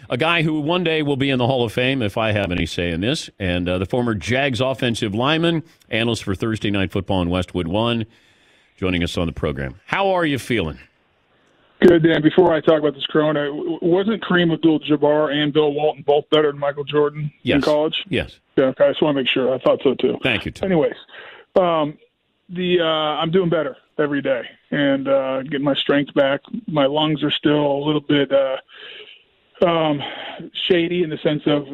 a guy who one day will be in the Hall of Fame, if I have any say in this, and the former Jags offensive lineman, analyst for Thursday Night Football in Westwood One, joining us on the program. How are you feeling? Good, Dan. Before I talk about this corona, wasn't Kareem Abdul-Jabbar and Bill Walton both better than Michael Jordan in college? Yes. Yeah, okay, I just want to make sure. I thought so, too. Thank you, Tom. Anyways, I'm doing better every day and getting my strength back. My lungs are still a little bit shady in the sense of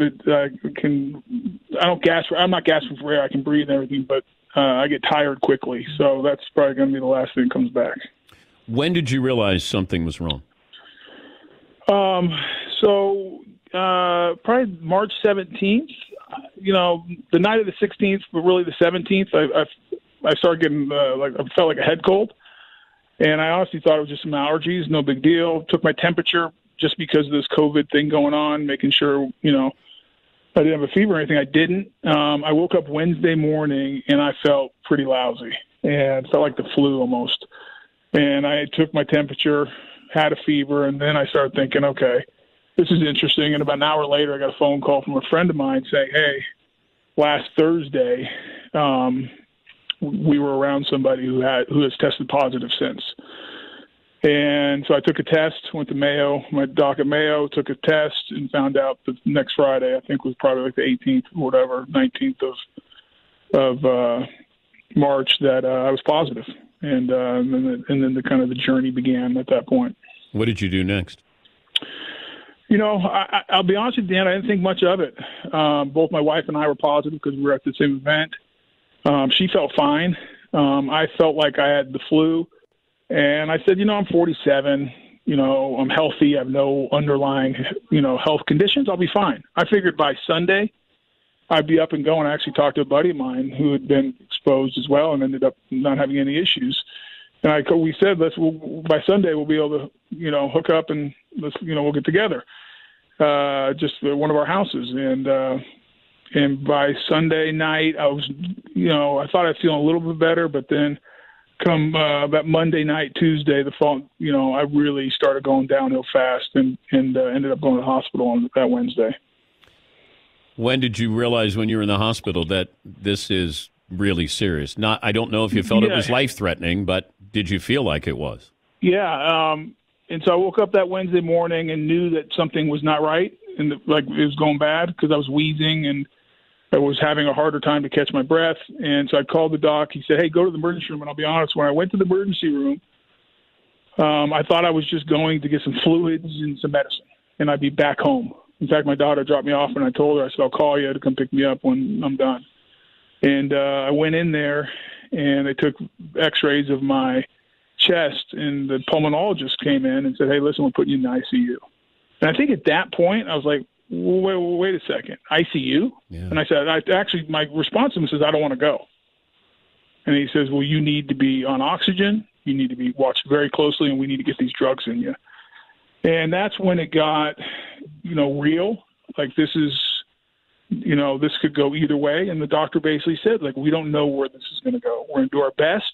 I'm not gasping for air. I can breathe and everything, but I get tired quickly. So that's probably going to be the last thing that comes back. When did you realize something was wrong? Probably March 17th, the night of the 16th, but really the 17th, I started getting I felt like a head cold. And I honestly thought it was just some allergies, no big deal. Took my temperature just because of this COVID thing going on, making sure, I didn't have a fever or anything. I didn't. I woke up Wednesday morning and I felt pretty lousy and felt like the flu almost. And I took my temperature, had a fever, and then I started thinking, okay, this is interesting. And about an hour later, I got a phone call from a friend of mine saying, hey, last Thursday, we were around somebody who has tested positive since. And so I took a test, went to Mayo, my doc at Mayo, took a test, and found out the next Friday, I think was probably like the 18th or whatever, 19th of March, that I was positive. And then the kind of the journey began at that point. What did you do next? I'll be honest with you, Dan, I didn't think much of it. Both my wife and I were positive because we were at the same event. She felt fine. I felt like I had the flu. And I said, I'm 47. I'm healthy. I have no underlying, health conditions. I'll be fine. I figured by Sunday I'd be up and going. I actually talked to a buddy of mine who had been exposed as well and ended up not having any issues. And we said, by Sunday we'll be able to, hook up and we'll get together, just at one of our houses. And by Sunday night I was, I thought I'd feel a little bit better, but then come about Monday night, Tuesday, I really started going downhill fast and ended up going to the hospital on that Wednesday. When did you realize when you were in the hospital that this is really serious? I don't know if you felt it was life-threatening, but did you feel like it was? Yeah. And so I woke up that Wednesday morning and knew that something was not right and it was going bad because I was wheezing and I was having a harder time to catch my breath. And so I called the doc. He said, hey, go to the emergency room. And I'll be honest, when I went to the emergency room, I thought I was just going to get some fluids and some medicine and I'd be back home. In fact, my daughter dropped me off and I told her, I said, I'll call you to come pick me up when I'm done. And I went in there and they took x-rays of my chest and the pulmonologist came in and said, hey, listen, we're putting you in the ICU. And I think at that point I was like, wait a second, ICU? Yeah. And I said, my response to him says, I don't want to go. And he says, well, you need to be on oxygen. You need to be watched very closely and we need to get these drugs in you. And that's when it got, real. Like this is, this could go either way. And the doctor basically said, we don't know where this is going to go. We're going to do our best.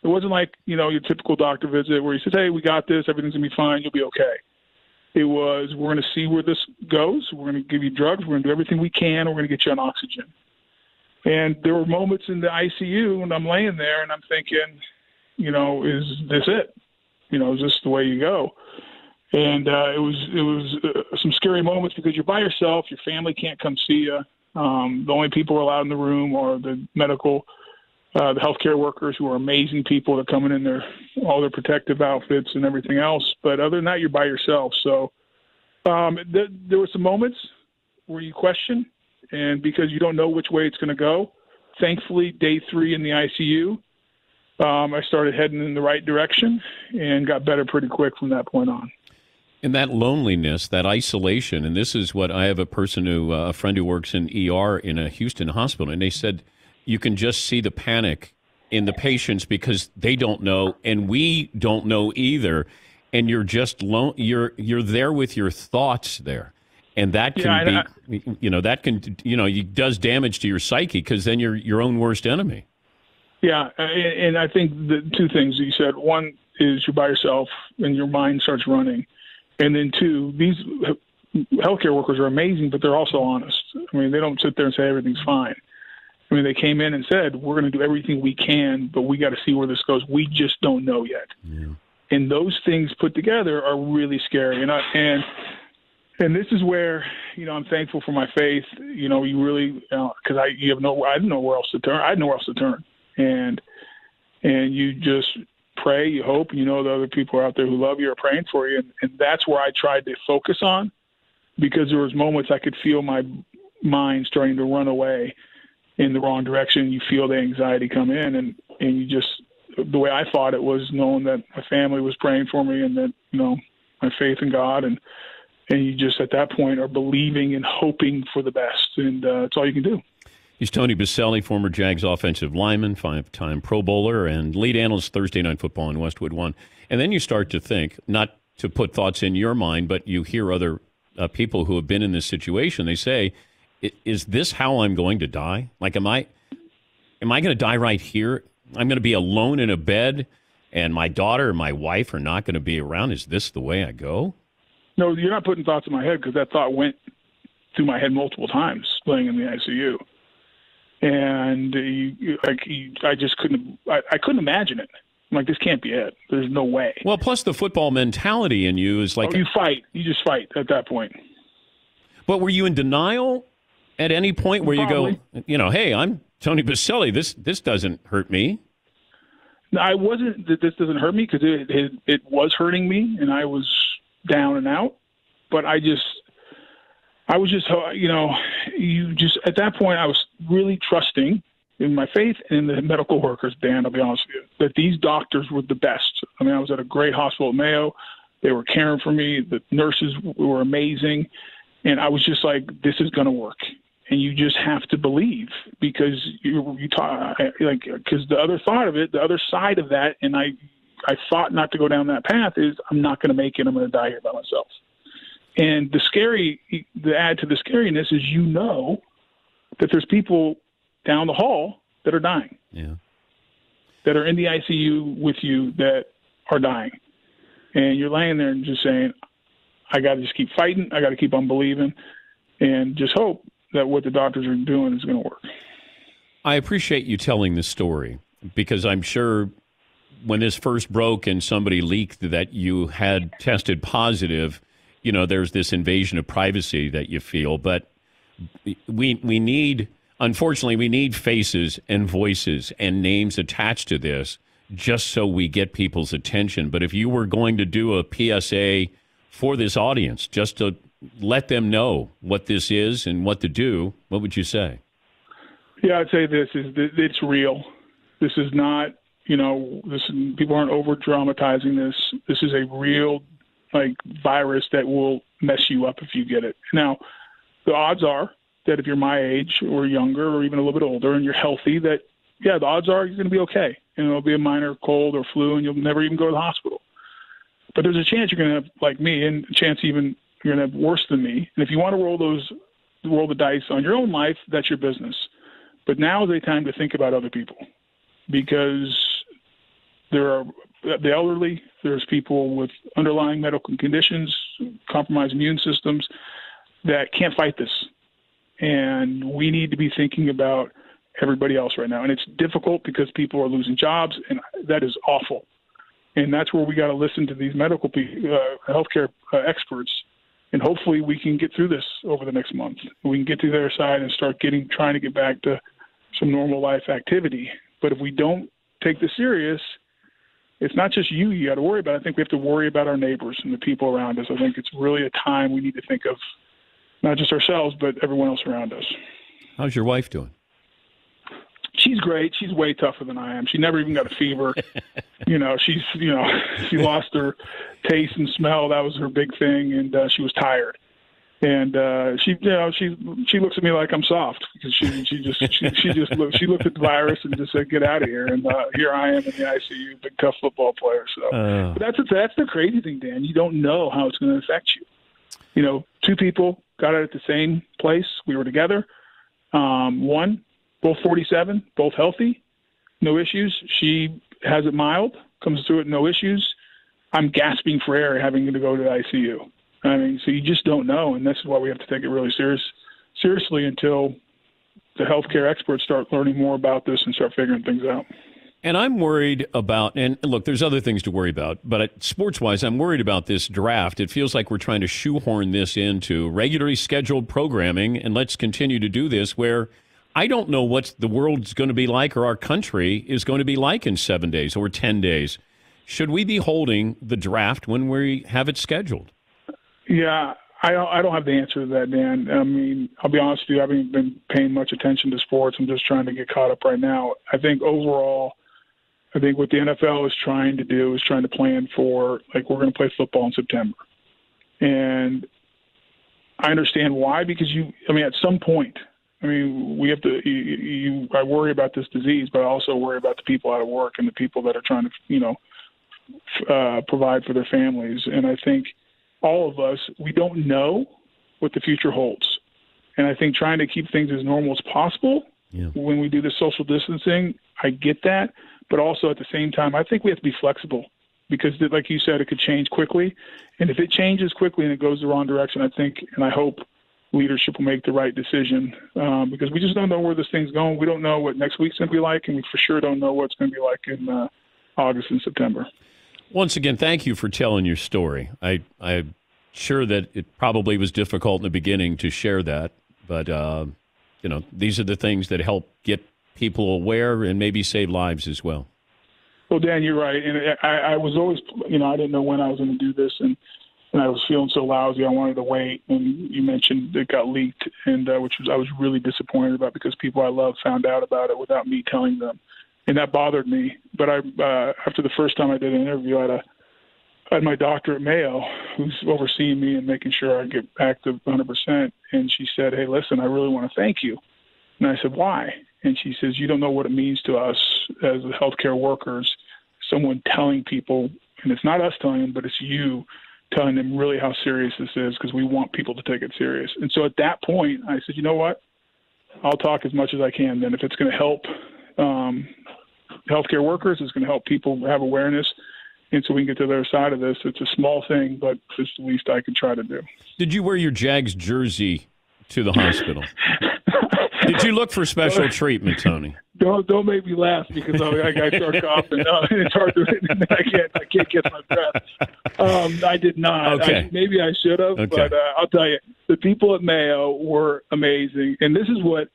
It wasn't like, your typical doctor visit where he says, hey, we got this. Everything's going to be fine. You'll be okay. It was, we're going to see where this goes. We're going to give you drugs. We're going to do everything we can. We're going to get you on oxygen. And there were moments in the ICU when I'm laying there and I'm thinking, is this it? Is this the way you go? And it was some scary moments because you're by yourself. Your family can't come see you. The only people allowed in the room are the the healthcare workers who are amazing people that come in all their protective outfits and everything else. But other than that, you're by yourself. So there were some moments where you question, and because you don't know which way it's going to go. Thankfully, day 3 in the ICU, I started heading in the right direction and got better pretty quick from that point on. And that loneliness, that isolation, and this is what I have a friend who works in ER in a Houston hospital, and they said you can just see the panic in the patients because they don't know, and we don't know either, and you're just you're there with your thoughts there, and that can does damage to your psyche because then you're your own worst enemy. Yeah, and I think the two things you said. One is you're by yourself and your mind starts running. And then 2, these healthcare workers are amazing, but they're also honest. I mean, they don't sit there and say everything's fine. I mean, they came in and said, we're going to do everything we can, but we got to see where this goes. We just don't know yet. Yeah. And those things put together are really scary. And this is where, I'm thankful for my faith. You really, because I didn't know where else to turn. I had nowhere else to turn. And you just pray, you hope, the other people are out there who love you are praying for you. And that's where I tried to focus on, because there was moments I could feel my mind starting to run away in the wrong direction. You feel the anxiety come in, and you just, the way I thought it was knowing that my family was praying for me, and that, my faith in God, and you just at that point are believing and hoping for the best. And that's all you can do. He's Tony Baselli, former Jags offensive lineman, 5-time Pro Bowler, and lead analyst Thursday Night Football on Westwood One. And then you start to think, not to put thoughts in your mind, but you hear other people who have been in this situation. They say, is this how I'm going to die? Like, am I going to die right here? I'm going to be alone in a bed, and my daughter and my wife are not going to be around. Is this the way I go? No, you're not putting thoughts in my head, because that thought went through my head multiple times laying in the ICU. And I just couldn't imagine it. I'm like, this can't be it. There's no way. Well, plus the football mentality in you is like... you fight. You just fight at that point. But were you in denial at any point where Probably. You go, hey, I'm Tony Baselli. This doesn't hurt me? No, I wasn't that this doesn't hurt me, because it was hurting me, and I was down and out. But I was just, at that point, I was really trusting in my faith and in the medical workers, Dan, I'll be honest with you, that these doctors were the best. I mean, I was at a great hospital at Mayo. They were caring for me. The nurses were amazing. And I was just like, this is going to work. And you just have to believe, because because the other thought of it, the other side of that, and I fought not to go down that path, is I'm not going to make it. I'm going to die here by myself. And the add to the scariness is, that there's people down the hall that are dying. Yeah. That are in the ICU with you that are dying. And you're laying there and just saying, I got to just keep fighting. I got to keep on believing, and just hope that what the doctors are doing is going to work. I appreciate you telling this story, because I'm sure when this first broke and somebody leaked that you had tested positive, there's this invasion of privacy that you feel. But we need, unfortunately, we need faces and voices and names attached to this, just so we get people's attention. But if you were going to do a PSA for this audience, just to let them know what this is and what to do, what would you say? Yeah, I'd say it's real. This is not, people aren't over dramatizing this. This is a real virus that will mess you up if you get it. Now, the odds are that if you're my age or younger or even a little bit older and you're healthy, that, the odds are you're going to be okay. And it'll be a minor cold or flu, and you'll never even go to the hospital. But there's a chance you're going to have, like me, and a chance even you're going to have worse than me. And if you want to roll the dice on your own life, that's your business. But now is a time to think about other people, because there are the elderly, there's people with underlying medical conditions, compromised immune systems that can't fight this. And we need to be thinking about everybody else right now. And it's difficult because people are losing jobs, and that is awful. And that's where we got to listen to these medical healthcare experts. And hopefully we can get through this over the next month. We can get to the other side and start trying to get back to some normal life activity. But if we don't take this serious, it's not just you got to worry about. I think we have to worry about our neighbors and the people around us. I think it's really a time we need to think of not just ourselves, but everyone else around us. How's your wife doing? She's great. She's way tougher than I am. She never even got a fever. She lost her taste and smell. That was her big thing. And she was tired. And she looks at me like I'm soft, because she looked at the virus and just said, "Get out of here." And here I am in the ICU, big tough football player. So but that's the crazy thing, Dan. You don't know how it's going to affect you. Two people got it at the same place. We were together. Both 47, both healthy, no issues. She has it mild, comes through it, no issues. I'm gasping for air, having to go to the ICU. I mean, so you just don't know, and this is why we have to take it really seriously until the healthcare experts start learning more about this and start figuring things out. And I'm worried about, and look, there's other things to worry about, but sports-wise, I'm worried about this draft. It feels like we're trying to shoehorn this into regularly scheduled programming, and let's continue to do this where I don't know what the world's going to be like or our country is going to be like in 7 days or 10 days. Should we be holding the draft when we have it scheduled? Yeah, I don't have the answer to that, Dan. I mean, I'll be honest with you, I haven't been paying much attention to sports. I'm just trying to get caught up right now. I think overall, what the NFL is trying to do is trying to plan for, like, we're going to play football in September. And I understand why, because at some point, we have to, I worry about this disease, but I also worry about the people out of work and the people that are trying to, provide for their families. And I think all of us, we don't know what the future holds. And I think trying to keep things as normal as possible when we do the social distancing, I get that. But also at the same time, I think we have to be flexible because, like you said, it could change quickly. And if it changes quickly and it goes the wrong direction, I think and I hope leadership will make the right decision because we just don't know where this thing's going. We don't know what next week's going to be like, and we for sure don't know what it's going to be like in August and September. Once again, thank you for telling your story. I'm sure that it probably was difficult in the beginning to share that, but these are the things that help get people aware and maybe save lives as well. Well, Dan, you're right. And I was always, I didn't know when I was going to do this, and I was feeling so lousy. I wanted to wait. And you mentioned it got leaked, and I was really disappointed about because people I love found out about it without me telling them. And that bothered me. But after the first time I did an interview, I had my doctor at Mayo who's overseeing me and making sure I get active 100%. And she said, "Hey, listen, I really want to thank you." And I said, "Why?" And she says, "You don't know what it means to us as healthcare workers, someone telling people, and it's not us telling them, but it's you telling them really how serious this is because we want people to take it serious." And so at that point, I said, "You know what? I'll talk as much as I can. Then if it's going to help healthcare workers, it's going to help people have awareness. And so we can get to the other side of this. It's a small thing, but it's the least I can try to do." Did you wear your Jags jersey to the hospital? Did you look for special treatment, Tony? Don't make me laugh because I start coughing. It's hard to. I can't catch my breath. I did not. Okay. Maybe I should have, but I'll tell you, the people at Mayo were amazing, and this is what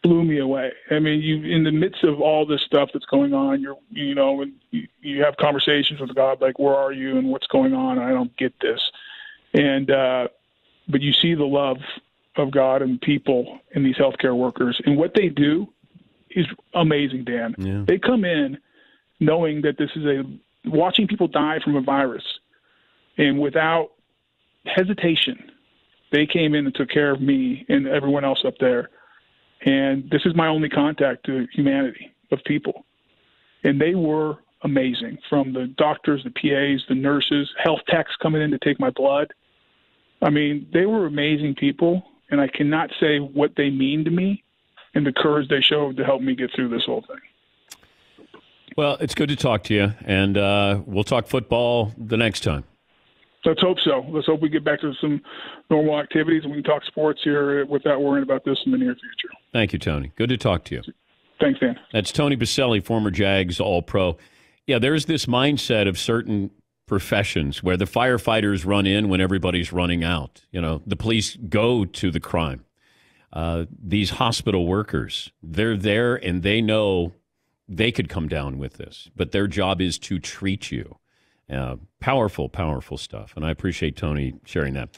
blew me away. I mean, in the midst of all this stuff that's going on, when you have conversations with God, like, where are you and what's going on? I don't get this, and but you see the love of God and people and these healthcare workers, and what they do is amazing, Dan. Yeah. They come in knowing that this is watching people die from a virus, and without hesitation, they came in and took care of me and everyone else up there. And this is my only contact to humanity of people. And they were amazing, from the doctors, the PAs, the nurses, health techs coming in to take my blood. I mean, they were amazing people, and I cannot say what they mean to me and the courage they showed to help me get through this whole thing. Well, it's good to talk to you, and we'll talk football the next time. Let's hope so. Let's hope we get back to some normal activities and we can talk sports here without worrying about this in the near future. Thank you, Tony. Good to talk to you. Thanks, Dan. That's Tony Baselli, former Jags All-Pro. Yeah, there's this mindset of certain professions where the firefighters run in when everybody's running out. The police go to the crime. These hospital workers, they're there and they know they could come down with this, but their job is to treat you. Powerful, powerful stuff. And I appreciate Tony sharing that.